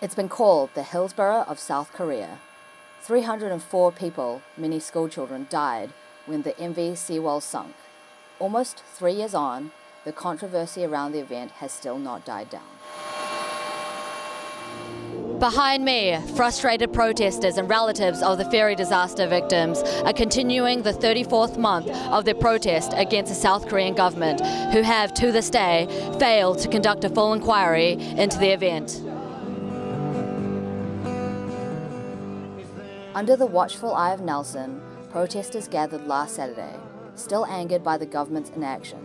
It's been called the Hillsborough of South Korea. 304 people, many schoolchildren, died when the MV Sewol sunk. Almost 3 years on, the controversy around the event has still not died down. Behind me, frustrated protesters and relatives of the ferry disaster victims are continuing the 34th month of their protest against the South Korean government, who have, to this day, failed to conduct a full inquiry into the event. Under the watchful eye of Nelson, protesters gathered last Saturday, still angered by the government's inaction.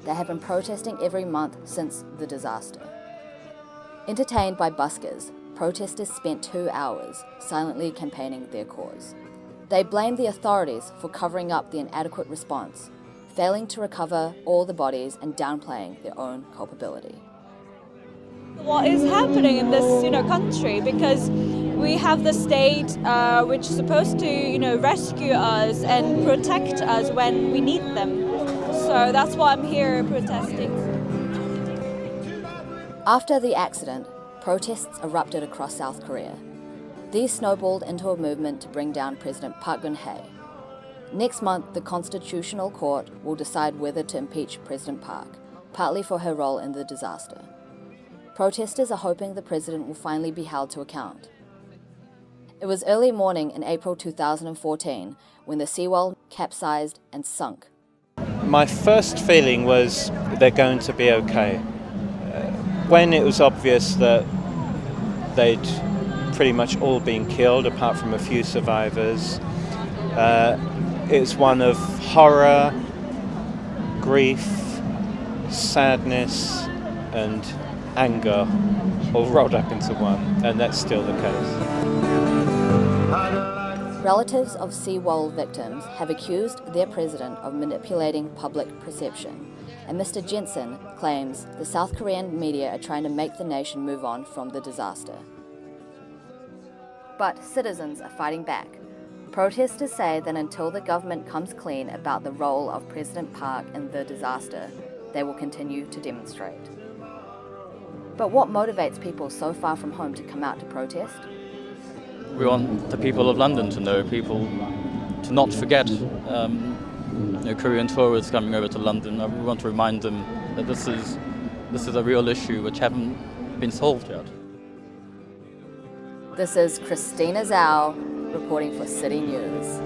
They have been protesting every month since the disaster. Entertained by buskers, protesters spent 2 hours silently campaigning their cause. They blamed the authorities for covering up the inadequate response, failing to recover all the bodies and downplaying their own culpability. What is happening in this, country? Because we have the state which is supposed to, rescue us and protect us when we need them. So that's why I'm here protesting. After the accident, protests erupted across South Korea. These snowballed into a movement to bring down President Park Geun-hye. Next month, the Constitutional Court will decide whether to impeach President Park, partly for her role in the disaster. Protesters are hoping the president will finally be held to account. It was early morning in April 2014 when the Sewol capsized and sunk. My first feeling was they're going to be okay. When it was obvious that they'd pretty much all been killed, apart from a few survivors, it's one of horror, grief, sadness, and anger all rolled up into one, and that's still the case. Relatives of Sewol victims have accused their president of manipulating public perception, and Mr. Jensen claims the South Korean media are trying to make the nation move on from the disaster. But citizens are fighting back. Protesters say that until the government comes clean about the role of President Park in the disaster, they will continue to demonstrate. But what motivates people so far from home to come out to protest? We want the people of London to know, people to not forget Korean tourists coming over to London. We want to remind them that this is a real issue which haven't been solved yet. This is Christina Zhao reporting for City News.